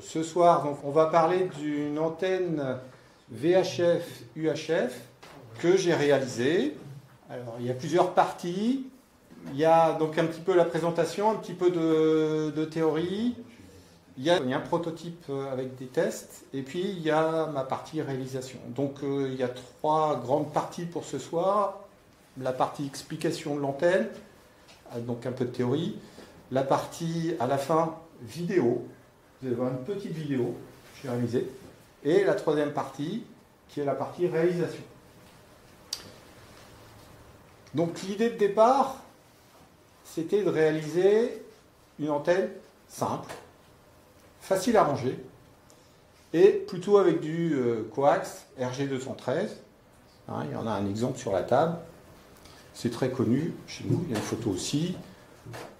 Ce soir, donc, on va parler d'une antenne VHF-UHF que j'ai réalisée. Alors, il y a plusieurs parties. Il y a donc un petit peu la présentation, un petit peu de théorie. Il y a un prototype avec des tests. Et puis, il y a ma partie réalisation. Donc, il y a trois grandes parties pour ce soir. La partie explication de l'antenne, donc un peu de théorie. La partie, à la fin, vidéo. Vous allez voir une petite vidéo que j'ai réalisée. Et la troisième partie, qui est la partie réalisation. Donc l'idée de départ, c'était de réaliser une antenne simple, facile à ranger, et plutôt avec du coax RG213. Hein, il y en a un exemple sur la table. C'est très connu chez nous, il y a une photo aussi.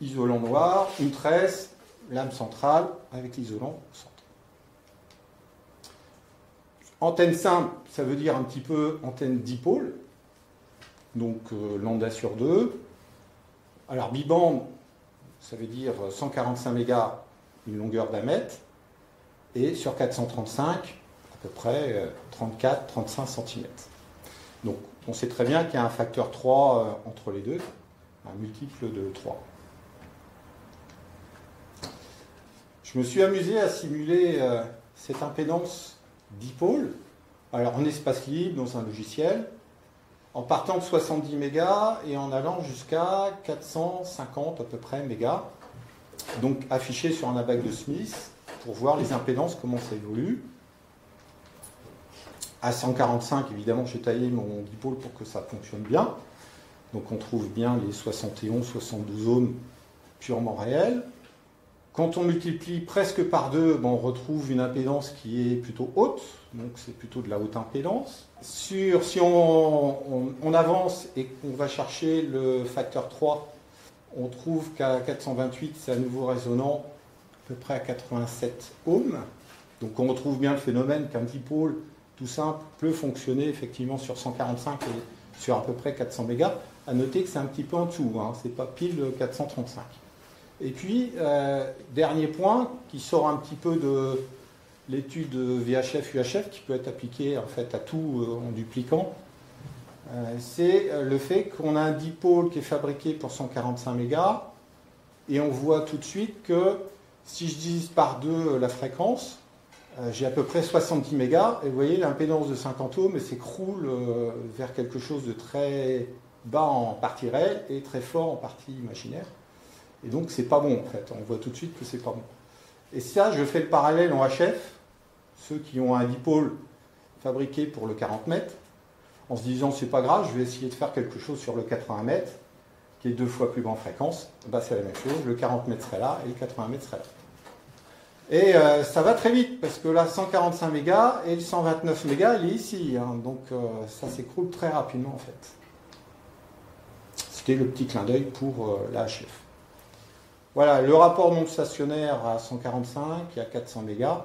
Isolant noir, une tresse, lame centrale avec l'isolant au centre. Antenne simple, ça veut dire un petit peu antenne dipôle, donc lambda sur 2. Alors bibande, ça veut dire 145 mégas, une longueur d'1 mètre, et sur 435, à peu près 34-35 cm. Donc on sait très bien qu'il y a un facteur 3 entre les deux, un multiple de 3. Je me suis amusé à simuler cette impédance dipôle, alors en espace libre dans un logiciel, en partant de 70 mégas et en allant jusqu'à 450 à peu près mégas, donc affiché sur un abac de Smith pour voir les impédances, comment ça évolue. À 145, évidemment, j'ai taillé mon dipôle pour que ça fonctionne bien. Donc on trouve bien les 71-72 ohms purement réels. Quand on multiplie presque par 2, on retrouve une impédance qui est plutôt haute, donc c'est plutôt de la haute impédance. Si on avance et qu'on va chercher le facteur 3, on trouve qu'à 428, c'est à nouveau résonnant, à peu près à 87 ohms. Donc on retrouve bien le phénomène qu'un dipôle tout simple peut fonctionner effectivement sur 145 et sur à peu près 400 mégas. À noter que c'est un petit peu en dessous, hein, c'est pas pile 435. Et puis, dernier point, qui sort un petit peu de l'étude VHF-UHF, qui peut être appliquée en fait à tout en dupliquant, c'est le fait qu'on a un dipôle qui est fabriqué pour 145 mégas, et on voit tout de suite que si je divise par 2 la fréquence, j'ai à peu près 70 mégas, et vous voyez l'impédance de 50 ohms s'écroule vers quelque chose de très bas en partie réelle et très fort en partie imaginaire. Et donc, c'est pas bon, en fait. On voit tout de suite que c'est pas bon. Et ça, je fais le parallèle en HF, ceux qui ont un dipôle fabriqué pour le 40 mètres, en se disant, c'est pas grave, je vais essayer de faire quelque chose sur le 80 mètres, qui est 2 fois plus grande fréquence. Ben, c'est la même chose, le 40 mètres serait là, et le 80 mètres serait là. Et ça va très vite, parce que là, 145 mégas, et le 129 mégas, il est ici. Hein, donc, ça s'écroule très rapidement, en fait. C'était le petit clin d'œil pour la HF. Voilà, le rapport non stationnaire à 145 et à 400 mégas,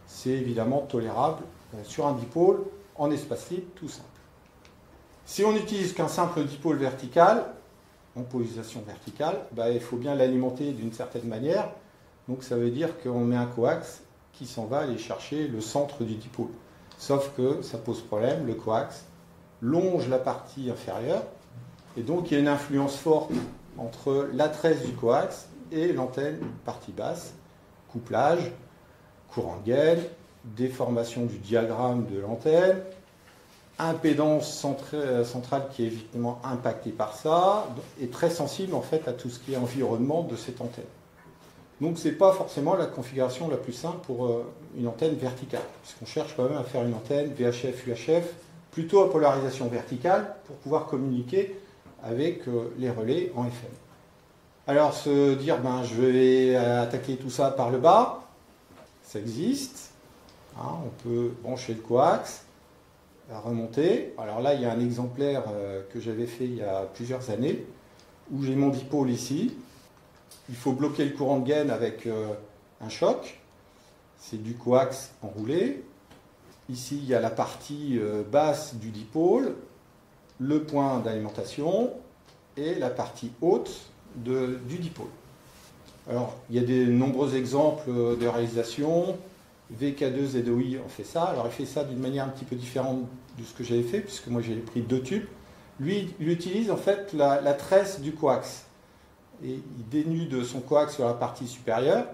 c'est évidemment tolérable sur un dipôle en espace libre tout simple. Si on n'utilise qu'un simple dipôle vertical, en polarisation verticale, il faut bien l'alimenter d'une certaine manière. Donc ça veut dire qu'on met un coax qui s'en va aller chercher le centre du dipôle. Sauf que ça pose problème, le coax longe la partie inférieure, et donc il y a une influence forte entre la tresse du coax et l'antenne partie basse, couplage, courant de gaine, déformation du diagramme de l'antenne, impédance centrale qui est évidemment impactée par ça, et très sensible en fait à tout ce qui est environnement de cette antenne. Donc ce n'est pas forcément la configuration la plus simple pour une antenne verticale, puisqu'on cherche quand même à faire une antenne VHF-UHF plutôt à polarisation verticale pour pouvoir communiquer avec les relais en FM. Alors se dire, je vais attaquer tout ça par le bas, ça existe. Hein, on peut brancher le coax, remonter. Alors là, il y a un exemplaire que j'avais fait il y a plusieurs années, où j'ai mon dipôle ici. Il faut bloquer le courant de gaine avec un choc. C'est du coax enroulé. Ici, il y a la partie basse du dipôle, le point d'alimentation et la partie haute du dipôle. Alors, il y a de nombreux exemples de réalisation. VK2ZOI en fait ça. Alors, il fait ça d'une manière un petit peu différente de ce que j'avais fait, puisque moi, j'ai pris 2 tubes. Lui, il utilise en fait la tresse du coax. Et il dénude son coax sur la partie supérieure,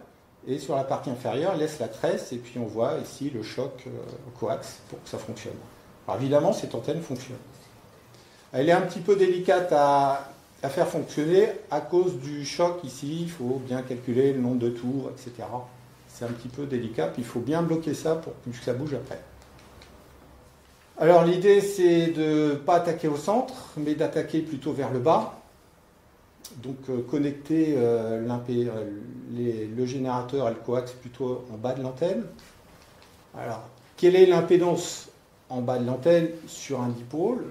et sur la partie inférieure, il laisse la tresse, et puis on voit ici le choc au coax pour que ça fonctionne. Alors, évidemment, cette antenne fonctionne. Elle est un petit peu délicate à faire fonctionner à cause du choc ici. Il faut bien calculer le nombre de tours, etc. C'est un petit peu délicat, puis il faut bien bloquer ça pour que ça bouge après. Alors l'idée, c'est de ne pas attaquer au centre, mais d'attaquer plutôt vers le bas. Donc connecter le générateur et le coax plutôt en bas de l'antenne. Alors, quelle est l'impédance en bas de l'antenne sur un dipôle?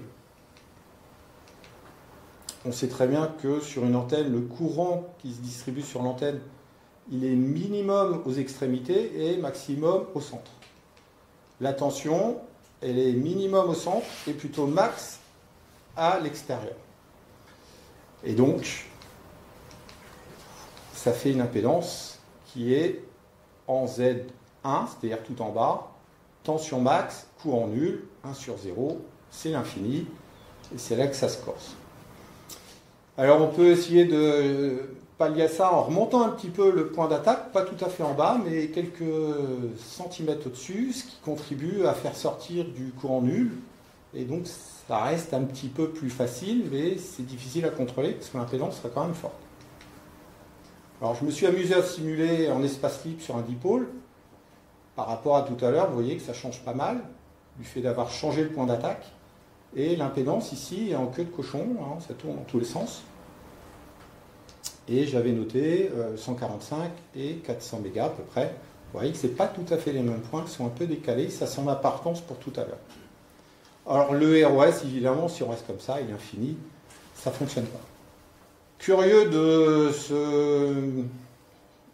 On sait très bien que sur une antenne, le courant qui se distribue sur l'antenne, il est minimum aux extrémités et maximum au centre. La tension, elle est minimum au centre et plutôt max à l'extérieur. Et donc, ça fait une impédance qui est en Z1, c'est-à-dire tout en bas, tension max, courant nul, 1 sur 0, c'est l'infini, et c'est là que ça se corse. Alors on peut essayer de pallier à ça en remontant un petit peu le point d'attaque, pas tout à fait en bas, mais quelques centimètres au-dessus, ce qui contribue à faire sortir du courant nul. Et donc ça reste un petit peu plus facile, mais c'est difficile à contrôler parce que l'impédance sera quand même forte. Alors je me suis amusé à simuler en espace libre sur un dipôle. Par rapport à tout à l'heure, vous voyez que ça change pas mal, du fait d'avoir changé le point d'attaque. Et l'impédance ici est en queue de cochon, hein, ça tourne dans tous les sens. Et j'avais noté 145 et 400 mégas à peu près. Vous voyez que ce n'est pas tout à fait les mêmes points, qui sont un peu décalés, ça s'en appartence pour tout à l'heure. Alors le ROS, évidemment, si on reste comme ça, il est infini, ça ne fonctionne pas. Curieux de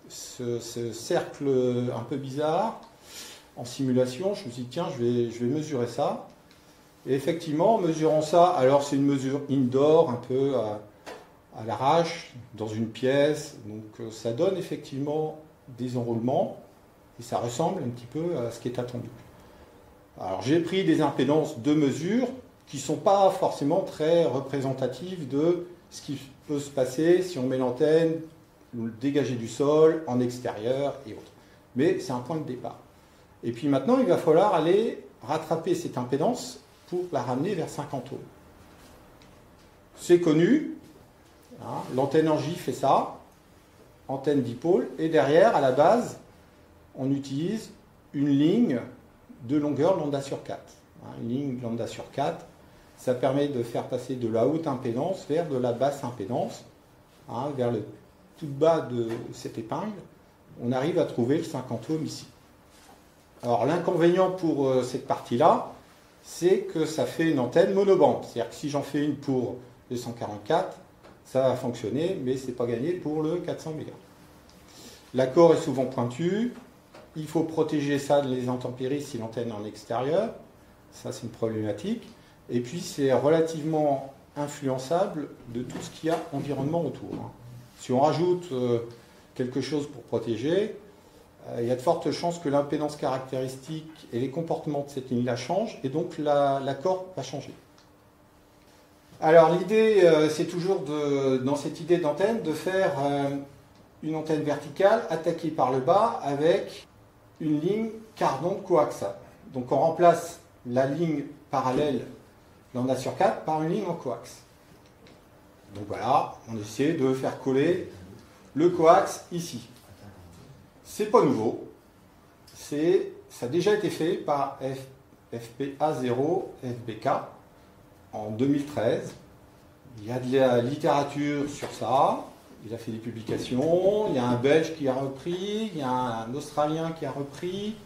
ce cercle un peu bizarre en simulation, je me suis dit tiens, je vais mesurer ça. Et effectivement, en mesurant ça, alors c'est une mesure indoor, un peu à l'arrache, dans une pièce, donc ça donne effectivement des enroulements, et ça ressemble un petit peu à ce qui est attendu. Alors j'ai pris des impédances de mesure qui ne sont pas forcément très représentatives de ce qui peut se passer si on met l'antenne dégagée du sol, en extérieur et autres. Mais c'est un point de départ. Et puis maintenant, il va falloir aller rattraper cette impédance pour la ramener vers 50 ohms. C'est connu, hein, l'antenne en J fait ça, antenne dipôle, et derrière, à la base, on utilise une ligne de longueur lambda sur 4. Hein, une ligne lambda sur 4, ça permet de faire passer de la haute impédance vers de la basse impédance, hein, vers le tout bas de cette épingle. On arrive à trouver le 50 ohms ici. Alors l'inconvénient pour cette partie-là, c'est que ça fait une antenne monobande. C'est-à-dire que si j'en fais une pour le 144, ça va fonctionner, mais ce n'est pas gagné pour le 400 mégas. L'accord est souvent pointu. Il faut protéger ça des intempéries si l'antenne est en extérieur. Ça, c'est une problématique. Et puis, c'est relativement influençable de tout ce qu'il y a environnement autour. Si on rajoute quelque chose pour protéger, il y a de fortes chances que l'impédance caractéristique et les comportements de cette ligne-là changent, et donc l'accord va changer. Alors l'idée, c'est toujours, dans cette idée d'antenne, de faire une antenne verticale attaquée par le bas avec une ligne cardon coaxale. Donc on remplace la ligne parallèle lambda sur 4 par une ligne en coax. Donc voilà, on essaie de faire coller le coax ici. C'est pas nouveau, ça a déjà été fait par FPA0 FBK en 2013. Il y a de la littérature sur ça, il a fait des publications, il y a un Belge qui a repris, il y a un Australien qui a repris,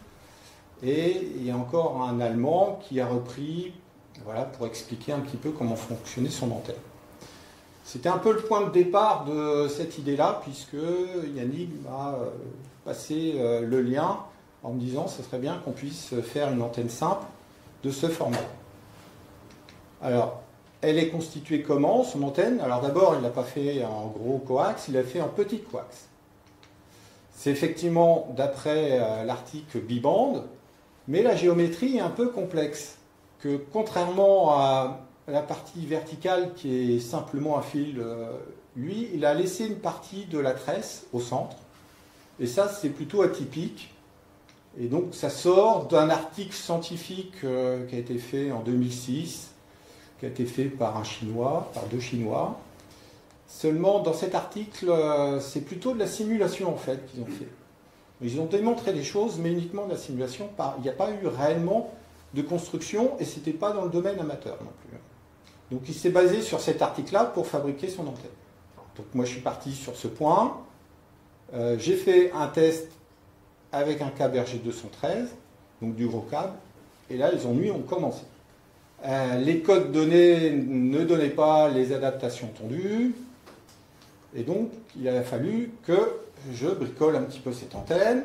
et il y a encore un Allemand qui a repris, voilà, pour expliquer un petit peu comment fonctionnait son antenne. C'était un peu le point de départ de cette idée-là, puisque Yannick m'a passé le lien en me disant que ce serait bien qu'on puisse faire une antenne simple de ce format. Alors, elle est constituée comment, son antenne? Alors d'abord, il ne l'a pas fait en gros coax, il l'a fait en petit coax. C'est effectivement d'après l'article B-band, mais la géométrie est un peu complexe. Que contrairement à la partie verticale qui est simplement un fil, lui, il a laissé une partie de la tresse au centre. Et ça, c'est plutôt atypique. Et donc, ça sort d'un article scientifique qui a été fait en 2006, qui a été fait par un Chinois, par 2 Chinois. Seulement, dans cet article, c'est plutôt de la simulation, en fait, qu'ils ont fait. Ils ont démontré des choses, mais uniquement de la simulation. Il n'y a pas eu réellement de construction, et ce n'était pas dans le domaine amateur non plus. Donc, il s'est basé sur cet article-là pour fabriquer son antenne. Donc, moi, je suis parti sur ce point. J'ai fait un test avec un câble RG213, donc du gros câble, et là, les ennuis ont commencé. Les codes donnés ne donnaient pas les adaptations tendues, et donc il a fallu que je bricole un petit peu cette antenne.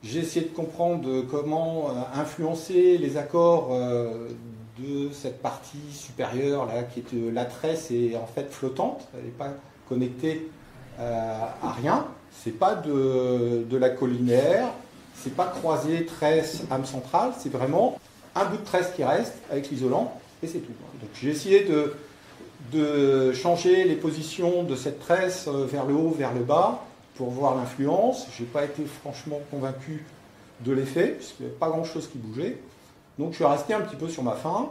J'ai essayé de comprendre comment influencer les accords de cette partie supérieure, là, qui est la tresse est en fait flottante, elle n'est pas connectée à rien, c'est pas de la collinaire, c'est pas croisé tresse âme centrale, c'est vraiment un bout de tresse qui reste avec l'isolant et c'est tout. Donc j'ai essayé de changer les positions de cette tresse vers le haut, vers le bas pour voir l'influence. Je n'ai pas été franchement convaincu de l'effet puisqu'il n'y avait pas grand chose qui bougeait. Donc je suis resté un petit peu sur ma faim.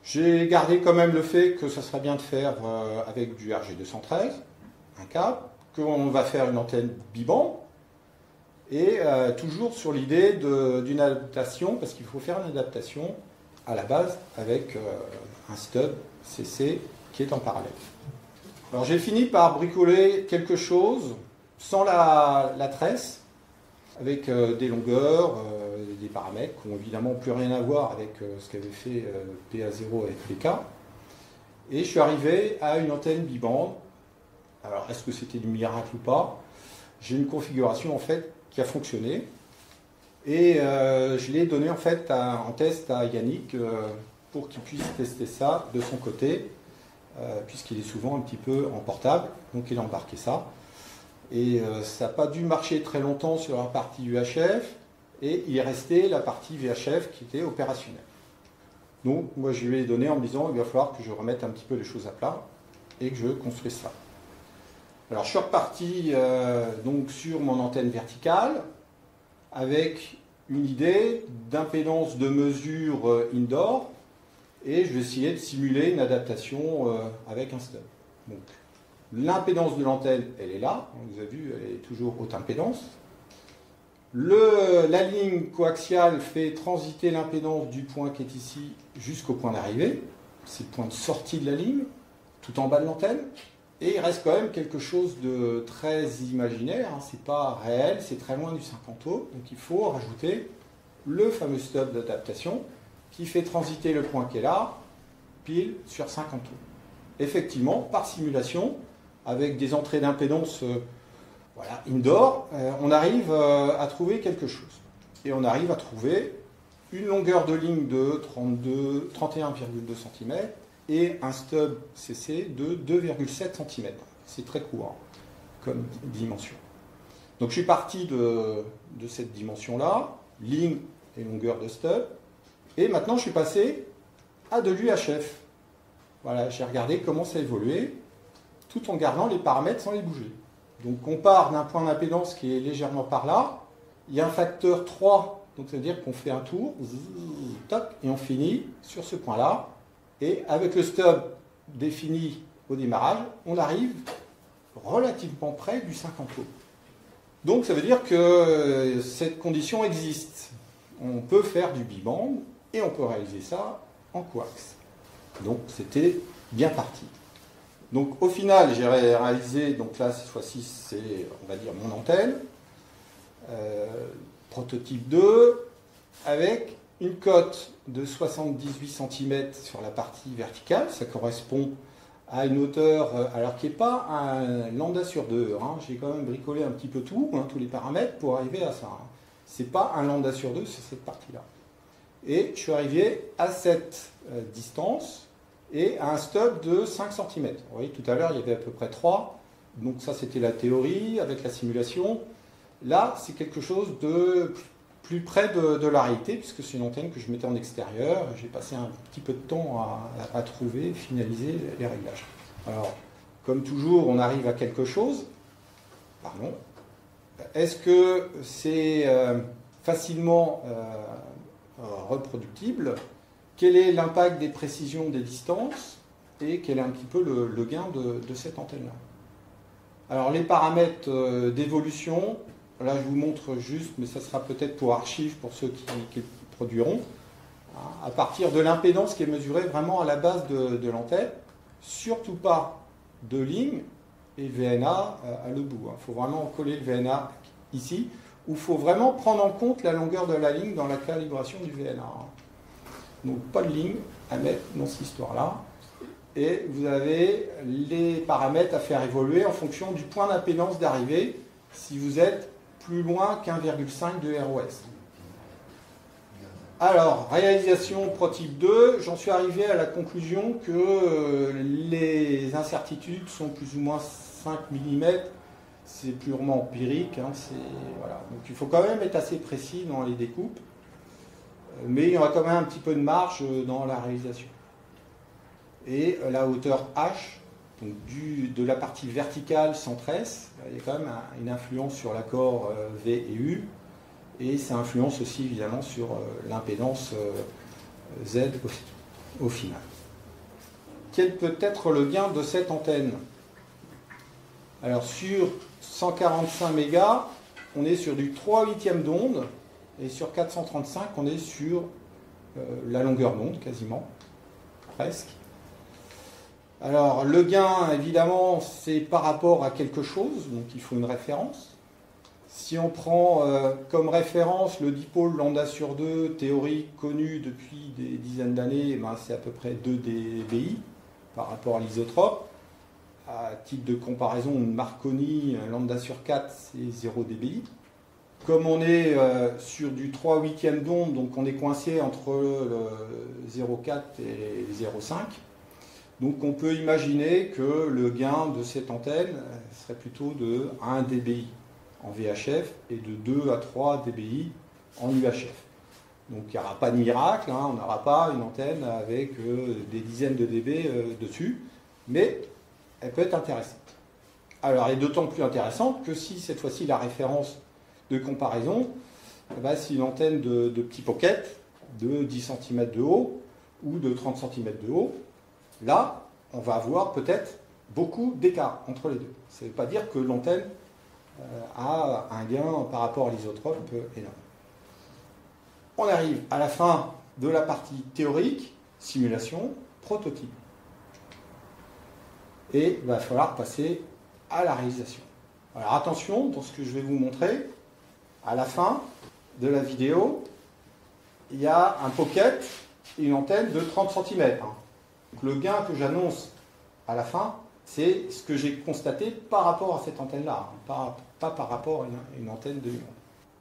J'ai gardé quand même le fait que ça serait bien de faire avec du RG213, un câble, qu'on va faire une antenne B-band. Et toujours sur l'idée d'une adaptation, parce qu'il faut faire une adaptation à la base avec un stub CC qui est en parallèle. Alors j'ai fini par bricoler quelque chose sans la tresse, avec des longueurs, des paramètres qui n'ont évidemment plus rien à voir avec ce qu'avait fait PA0 avec PK. Et je suis arrivé à une antenne B-band. Alors est-ce que c'était du miracle ou pas? J'ai une configuration en fait qui a fonctionné. Et je l'ai donné en fait en test à Yannick pour qu'il puisse tester ça de son côté, puisqu'il est souvent un petit peu en portable, donc il a embarqué ça. Et ça n'a pas dû marcher très longtemps sur la partie UHF, et il est resté la partie VHF qui était opérationnelle. Donc moi je lui ai donné en me disant il va falloir que je remette un petit peu les choses à plat et que je construise ça. Alors je suis reparti donc sur mon antenne verticale avec une idée d'impédance de mesure indoor et je vais essayer de simuler une adaptation avec un stub. Donc l'impédance de l'antenne, elle est là, vous avez vu, elle est toujours haute impédance. La ligne coaxiale fait transiter l'impédance du point qui est ici jusqu'au point d'arrivée, c'est le point de sortie de la ligne, tout en bas de l'antenne. Et il reste quand même quelque chose de très imaginaire, hein. C'est pas réel, c'est très loin du 50 ohms, donc il faut rajouter le fameux stub d'adaptation qui fait transiter le point qui est là, pile sur 50 ohms. Effectivement, par simulation, avec des entrées d'impédance voilà, indoor, on arrive à trouver quelque chose. Et on arrive à trouver une longueur de ligne de 31,2 cm, et un stub CC de 2,7 cm. C'est très court comme dimension. Donc je suis parti de cette dimension-là, ligne et longueur de stub, et maintenant je suis passé à de l'UHF. Voilà, j'ai regardé comment ça évoluait, tout en gardant les paramètres sans les bouger. Donc on part d'un point d'impédance qui est légèrement par là, il y a un facteur 3, donc ça veut dire qu'on fait un tour, toc, et on finit sur ce point-là. Et avec le stub défini au démarrage, on arrive relativement près du 50 ohms. Donc ça veut dire que cette condition existe. On peut faire du B-band et on peut réaliser ça en coax. Donc c'était bien parti. Donc au final, j'ai réalisé, donc là cette fois-ci c'est, on va dire, mon antenne, prototype 2, avec une cote de 78 cm sur la partie verticale, ça correspond à une hauteur, alors qui n'est pas un lambda sur 2, hein. J'ai quand même bricolé un petit peu tout, hein, tous les paramètres pour arriver à ça. Hein. Ce n'est pas un lambda sur 2, c'est cette partie-là. Et je suis arrivé à cette distance et à un stub de 5 cm. Vous voyez, tout à l'heure, il y avait à peu près 3, donc ça c'était la théorie avec la simulation. Là, c'est quelque chose de plus près de la réalité, puisque c'est une antenne que je mettais en extérieur. J'ai passé un petit peu de temps à trouver, finaliser les réglages. Alors, comme toujours, on arrive à quelque chose. Pardon. Est-ce que c'est facilement reproductible? Quel est l'impact des précisions des distances? Et quel est un petit peu le gain de cette antenne-là? Alors, les paramètres d'évolution, là, je vous montre juste, mais ça sera peut-être pour archives, pour ceux qui le produiront, à partir de l'impédance qui est mesurée vraiment à la base de l'antenne, surtout pas de ligne et VNA à le bout. Il faut vraiment coller le VNA ici, où il faut vraiment prendre en compte la longueur de la ligne dans la calibration du VNA. Donc pas de ligne à mettre dans cette histoire-là. Et vous avez les paramètres à faire évoluer en fonction du point d'impédance d'arrivée, si vous êtes plus loin qu'1,5 de ROS. Alors, réalisation prototype 2, j'en suis arrivé à la conclusion que les incertitudes sont plus ou moins 5 mm. C'est purement empirique. Voilà. Donc il faut quand même être assez précis dans les découpes. Mais il y aura quand même un petit peu de marge dans la réalisation. Et la hauteur H, donc de la partie verticale sans tresse, il y a quand même une influence sur l'accord V et U. Et ça influence aussi évidemment sur l'impédance Z au final. Quel peut être le gain de cette antenne? Alors sur 145 mégas, on est sur du 3/8 d'onde, et sur 435, on est sur la longueur d'onde quasiment, presque. Alors le gain, évidemment, c'est par rapport à quelque chose, donc il faut une référence. Si on prend comme référence le dipôle lambda sur 2 théorique connu depuis des dizaines d'années, c'est à peu près 2 dBi par rapport à l'isotrope. À titre de comparaison, une Marconi lambda sur 4, c'est 0 dBi. Comme on est sur du 3/8 d'onde, donc on est coincé entre le 0,4 et 0,5. Donc on peut imaginer que le gain de cette antenne serait plutôt de 1 dBi en VHF et de 2 à 3 dBi en UHF. Donc il n'y aura pas de miracle, on n'aura pas une antenne avec des dizaines de dB dessus, mais elle peut être intéressante. Alors elle est d'autant plus intéressante que si cette fois-ci la référence de comparaison, c'est une antenne de petit pocket de 10 cm de haut ou de 30 cm de haut, là on va avoir peut-être beaucoup d'écart entre les deux. Ça ne veut pas dire que l'antenne a un gain par rapport à l'isotrope énorme. On arrive à la fin de la partie théorique, simulation, prototype. Et il va falloir passer à la réalisation. Alors attention, dans ce que je vais vous montrer, à la fin de la vidéo, il y a un pocket et une antenne de 30 cm. Donc le gain que j'annonce à la fin, c'est ce que j'ai constaté par rapport à cette antenne-là, pas par rapport à une antenne de 1 m.